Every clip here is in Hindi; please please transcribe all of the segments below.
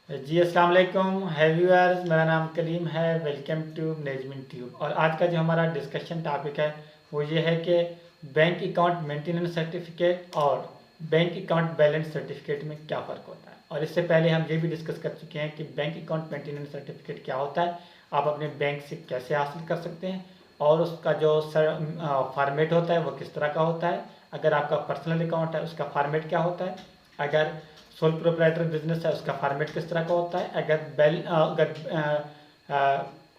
जी अस्सलाम वालेकुम हैव्यूअर्स, मेरा नाम कलीम है। Welcome to Management Tube. और आज का जो हमारा डिस्कशन टॉपिक है वो ये है कि बैंक अकाउंट मेंटेनेंस सर्टिफिकेट और बैंक अकाउंट बैलेंस सर्टिफिकेट में क्या फ़र्क होता है। और इससे पहले हम ये भी डिस्कस कर चुके हैं कि बैंक अकाउंट मेंटेनेंस सर्टिफिकेट क्या होता है, आप अपने बैंक से कैसे हासिल कर सकते हैं, और उसका जो फॉर्मेट होता है वो किस तरह का होता है। अगर आपका पर्सनल अकाउंट है उसका फॉर्मेट क्या होता है, अगर सोल प्रोप्राइटर बिजनेस है उसका फॉर्मेट किस तरह का होता है, अगर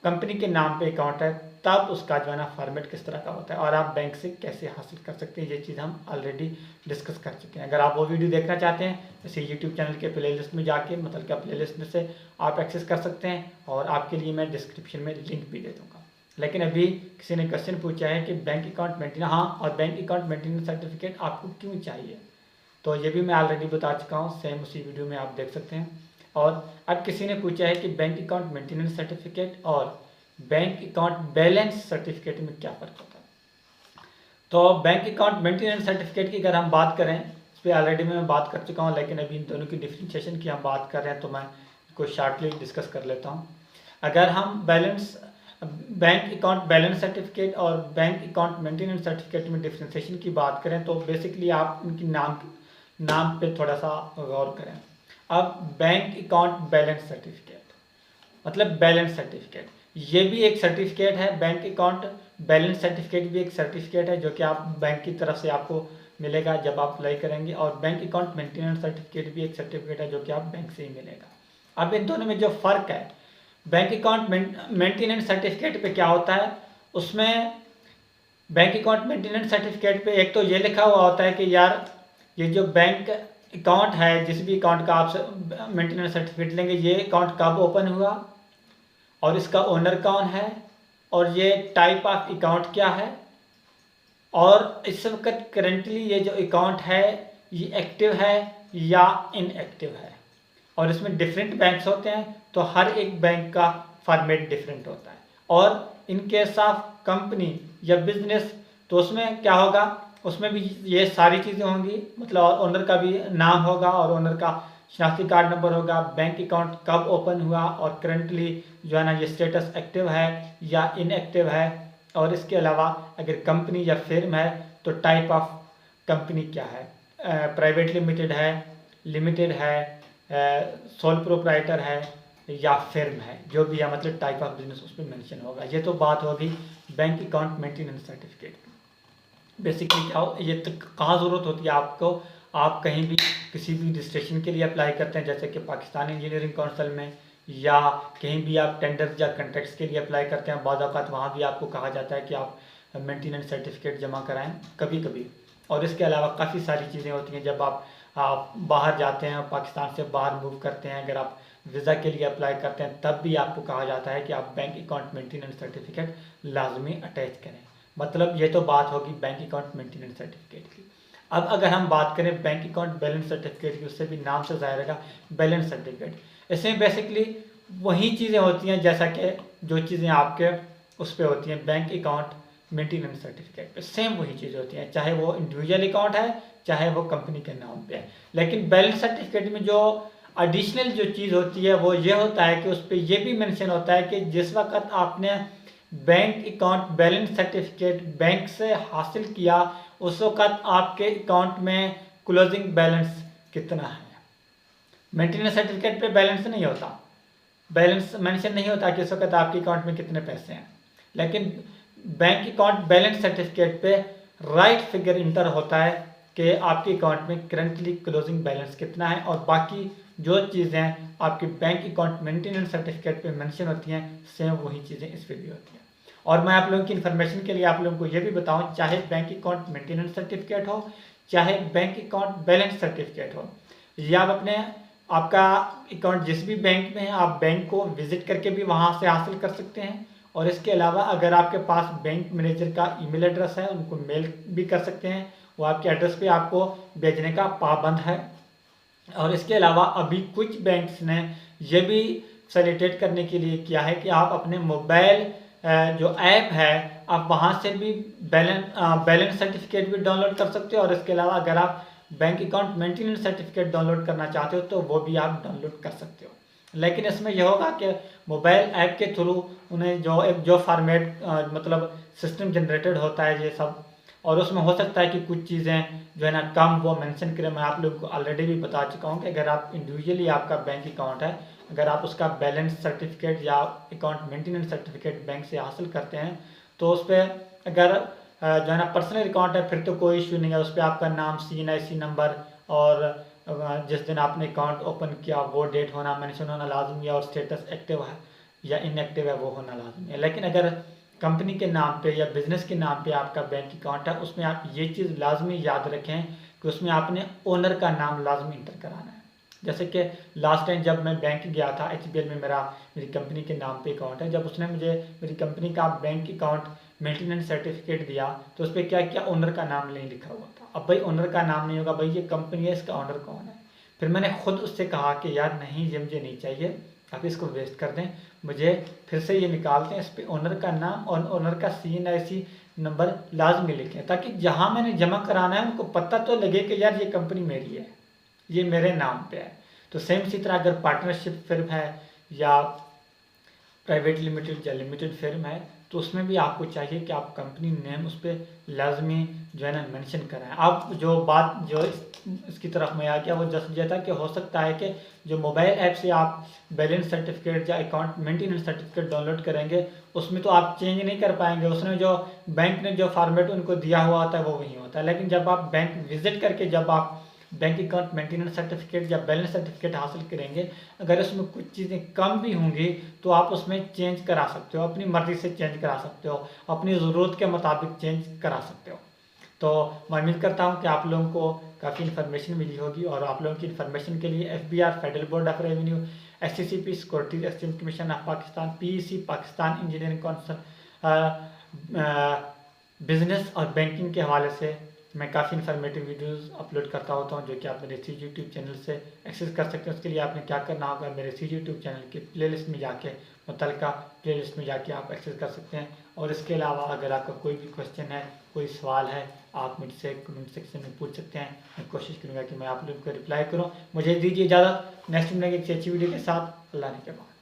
कंपनी के नाम पे अकाउंट है तब उसका जो है ना फॉर्मेट किस तरह का होता है, और आप बैंक से कैसे हासिल कर सकते हैं, ये चीज़ हम ऑलरेडी डिस्कस कर चुके हैं। अगर आप वो वीडियो देखना चाहते हैं जैसे यूट्यूब चैनल के प्लेलिस्ट में जाके मतलब क्या प्लेलिस्ट में से आप एक्सेस कर सकते हैं, और आपके लिए मैं डिस्क्रिप्शन में लिंक भी दे दूँगा। लेकिन अभी किसी ने क्वेश्चन पूछा है कि बैंक अकाउंट मेंटेनेंस, हाँ, और बैंक अकाउंट मेंटेनेंस सर्टिफिकेट आपको क्यों चाहिए, तो ये भी मैं ऑलरेडी बता चुका हूँ, सेम उसी वीडियो में आप देख सकते हैं। और अब किसी ने पूछा है कि बैंक अकाउंट मेंटेनेंस सर्टिफिकेट और बैंक अकाउंट बैलेंस सर्टिफिकेट में क्या फ़र्क होता है। तो बैंक अकाउंट मेंटेनेंस सर्टिफिकेट की अगर हम बात करें, इस पर ऑलरेडी मैं बात कर चुका हूँ, लेकिन अभी इन दोनों की डिफ्रेंशिएशन की हम बात कर रहे हैं तो मैं इसको शॉर्टली डिस्कस कर लेता हूँ। अगर हम बैंक अकाउंट बैलेंस सर्टिफिकेट और बैंक अकाउंट मेंटेनेंस सर्टिफिकेट में डिफ्रेंशिएशन की बात करें तो बेसिकली आप इनकी नाम पे थोड़ा सा गौर करें। अब बैंक अकाउंट बैलेंस सर्टिफिकेट मतलब बैलेंस सर्टिफिकेट, ये भी एक सर्टिफिकेट है। बैंक अकाउंट बैलेंस सर्टिफिकेट भी एक सर्टिफिकेट है जो कि आप बैंक की तरफ से आपको मिलेगा जब आप अप्लाई करेंगे, और बैंक अकाउंट मेंटेनेंस सर्टिफिकेट भी एक सर्टिफिकेट है जो कि आप बैंक से ही मिलेगा। अब इन दोनों में जो फ़र्क है, बैंक अकाउंट मेंटेनेंस सर्टिफिकेट पे क्या होता है, उसमें बैंक अकाउंट मेंटेनेंस सर्टिफिकेट पे एक तो ये लिखा हुआ होता है कि यार ये जो बैंक अकाउंट है, जिस भी अकाउंट का आप मेंटेनेंस सर्टिफिकेट लेंगे, ये अकाउंट कब ओपन हुआ और इसका ओनर कौन है, और ये टाइप ऑफ अकाउंट क्या है, और इस वक्त करेंटली ये जो अकाउंट है ये एक्टिव है या इनएक्टिव है। और इसमें डिफरेंट बैंक्स होते हैं तो हर एक बैंक का फॉर्मेट डिफरेंट होता है। और इन केस ऑफ कंपनी या बिजनेस तो उसमें क्या होगा, उसमें भी ये सारी चीज़ें होंगी, मतलब ओनर का भी नाम होगा और ओनर का शनाख्ती कार्ड नंबर होगा, बैंक अकाउंट कब ओपन हुआ और करंटली जो है ना ये स्टेटस एक्टिव है या इनएक्टिव है, और इसके अलावा अगर कंपनी या फिर्म है तो टाइप ऑफ कंपनी क्या है, प्राइवेट लिमिटेड है, लिमिटेड है, सोल प्रोप्राइटर है या फिर्म है, जो भी है मतलब टाइप ऑफ बिजनेस उस पर मेंशन होगा। ये तो बात होगी बैंक अकाउंट मेंटेनेंस सर्टिफिकेट की। बेसिकली क्या हो, ये तो कहाँ ज़रूरत होती है आपको, आप कहीं भी किसी भी रजिस्ट्रेशन के लिए अप्लाई करते हैं जैसे कि पाकिस्तान इंजीनियरिंग काउंसिल में, या कहीं भी आप टेंडर्स या कॉन्ट्रैक्ट्स के लिए अप्लाई करते हैं, बाद औक़ात वहाँ भी आपको कहा जाता है कि आप मेंटेनेंस सर्टिफिकेट जमा कराएं कभी कभी। और इसके अलावा काफ़ी सारी चीज़ें होती हैं जब आप बाहर जाते हैं, पाकिस्तान से बाहर मूव करते हैं, अगर आप वीज़ा के लिए अप्लाई करते हैं तब भी आपको कहा जाता है कि आप बैंक अकाउंट मेंटेनेंस सर्टिफिकेट लाजमी अटैच करें। मतलब ये तो बात होगी बैंक अकाउंट मेंटेनेंस सर्टिफिकेट की। अब अगर हम बात करें बैंक अकाउंट बैलेंस सर्टिफिकेट की, उससे भी नाम से ज़ाहिर रहेगा बैलेंस सर्टिफिकेट, इसमें बेसिकली वही चीज़ें होती हैं जैसा कि जो चीज़ें आपके उस पर होती हैं बैंक अकाउंट मेंटेनेंस सर्टिफिकेट पे, सेम वही चीज़ होती हैं, चाहे वो इंडिविजुअल अकाउंट है चाहे वो कंपनी के नाम पे है। लेकिन बैलेंस सर्टिफिकेट में जो एडिशनल जो चीज़ होती है वो ये होता है कि उस पर यह भी मेंशन होता है कि जिस वक्त आपने bank account balance certificate bank से हासिल किया उस वक्त आपके अकाउंट में क्लोजिंग बैलेंस कितना है। मेंटेनेंस सर्टिफिकेट पे बैलेंस नहीं होता, बैलेंस मेंशन नहीं होता कि इस वक्त आपके अकाउंट में कितने पैसे हैं, लेकिन बैंक अकाउंट बैलेंस सर्टिफिकेट पे राइट फिगर इंटर होता है कि आपके अकाउंट में करंटली क्लोजिंग बैलेंस कितना है, और बाकी जो चीज़ें आपके बैंक अकाउंट मेंटेनेंस सर्टिफिकेट पे मेंशन होती हैं सेम वही चीज़ें इस पर भी होती हैं। और मैं आप लोगों की इन्फॉर्मेशन के लिए आप लोगों को ये भी बताऊं, चाहे बैंक अकाउंट मेंटेनेंस सर्टिफिकेट हो चाहे बैंक अकाउंट बैलेंस सर्टिफिकेट हो, ये आप अपने आपका अकाउंट जिस भी बैंक में है आप बैंक को विजिट करके भी वहाँ से हासिल कर सकते हैं। और इसके अलावा अगर आपके पास बैंक मैनेजर का ईमेल एड्रेस है उनको मेल भी कर सकते हैं, वो आपके एड्रेस पे आपको भेजने का पाबंद है। और इसके अलावा अभी कुछ बैंक्स ने ये भी फैसिलिटेट करने के लिए किया है कि आप अपने मोबाइल जो ऐप है आप वहाँ से भी बैलेंस सर्टिफिकेट भी डाउनलोड कर सकते हो, और इसके अलावा अगर आप bank account maintenance certificate download करना चाहते हो तो वो भी आप डाउनलोड कर सकते हो। लेकिन इसमें यह होगा कि मोबाइल ऐप के थ्रू उन्हें जो फॉर्मेट मतलब सिस्टम जनरेटेड होता है ये सब, और उसमें हो सकता है कि कुछ चीज़ें जो है ना कम वो मेंशन करें। मैं आप लोगों को ऑलरेडी भी बता चुका हूँ कि अगर आप इंडिविजुअली आपका बैंक अकाउंट है, अगर आप उसका बैलेंस सर्टिफिकेट या अकाउंट मेंटेनेंस सर्टिफिकेट बैंक से हासिल करते हैं तो उस पर अगर जो है ना पर्सनल अकाउंट है फिर तो कोई इशू नहीं है। उस पर आपका नाम, CNIC नंबर और जिस दिन आपने अकाउंट ओपन किया वो डेट होना मेंशन होना लाजमी है, और स्टेटस एक्टिव है या इनएक्टिव है वो होना लाजमी है। लेकिन अगर कंपनी के नाम पे या बिजनेस के नाम पे आपका बैंक अकाउंट है, उसमें आप ये चीज़ लाजमी याद रखें कि उसमें आपने ओनर का नाम लाजमी इंटर कराना है। जैसे कि लास्ट टाइम जब मैं बैंक गया था, HBL में मेरी कंपनी के नाम पे अकाउंट है, जब उसने मुझे मेरी कंपनी का बैंक अकाउंट मेंटेनेंस सर्टिफिकेट दिया तो उस पर क्या किया, ओनर का नाम नहीं लिखा हुआ था। अब भाई ओनर का नाम नहीं होगा, भाई ये कंपनी है, इसका ओनर कौन है। फिर मैंने खुद उससे कहा कि यार नहीं, ये मुझे नहीं चाहिए, आप इसको वेस्ट कर दें, मुझे फिर से ये निकालते हैं, इस पर ओनर का नाम और ओनर का CNIC नंबर लाजमी लिखें, ताकि जहाँ मैंने जमा कराना है उनको पता तो लगे कि यार ये कंपनी मेरी है, ये मेरे नाम पे है। तो सेम इसी तरह अगर पार्टनरशिप फिर्म है या प्राइवेट लिमिटेड या लिमिटेड फिर्म है तो उसमें भी आपको चाहिए कि आप कंपनी नेम उस पर लाजमी जो है ना मेंशन कराएं। आप जो बात जो इसकी तरफ मैं आ गया वो जस्ट ये था कि हो सकता है कि जो मोबाइल ऐप से आप बैलेंस सर्टिफिकेट या अकाउंट मेंटेनेंस सर्टिफिकेट डाउनलोड करेंगे उसमें तो आप चेंज नहीं कर पाएंगे, उसमें जो बैंक ने जो फॉर्मेट उनको दिया हुआ होता है वो वही होता है। लेकिन जब आप बैंक विजिट करके जब आप बैंक अकाउंट मेंटेनेंस सर्टिफिकेट या बैलेंस सर्टिफिकेट हासिल करेंगे, अगर उसमें कुछ चीज़ें कम भी होंगी तो आप उसमें चेंज करा सकते हो, अपनी मर्ज़ी से चेंज करा सकते हो, अपनी ज़रूरत के मुताबिक चेंज करा सकते हो। तो मैं उम्मीद करता हूँ कि आप लोगों को काफ़ी इन्फॉर्मेशन मिली होगी, और आप लोगों की इन्फॉर्मेशन के लिए FBR federal board of revenue, SCCP securities exchange commission of Pakistan, PEC Pakistan engineering council, business और बैंकिंग के हवाले से मैं काफ़ी इन्फॉर्मेटिव वीडियोस अपलोड करता होता हूँ, जो कि आप मेरे इसी यूट्यूब चैनल से एक्सेस कर सकते हैं। उसके लिए आपने क्या करना होगा, मेरे इसी यूट्यूब चैनल के प्लेलिस्ट में जाके मुतलका प्लेलिस्ट में जाके आप एक्सेस कर सकते हैं। और इसके अलावा अगर आपका कोई भी क्वेश्चन है, कोई सवाल है, आप मुझसे कमेंट सेक्शन में पूछ सकते हैं। मैं कोशिश करूँगा कि मैं आप लोगों को रिप्लाई करूँ। मुझे दीजिए इजाज़त, नेक्स्ट मिलेंगे किसी अच्छी वीडियो के साथ। अल्लाह ने के बाद।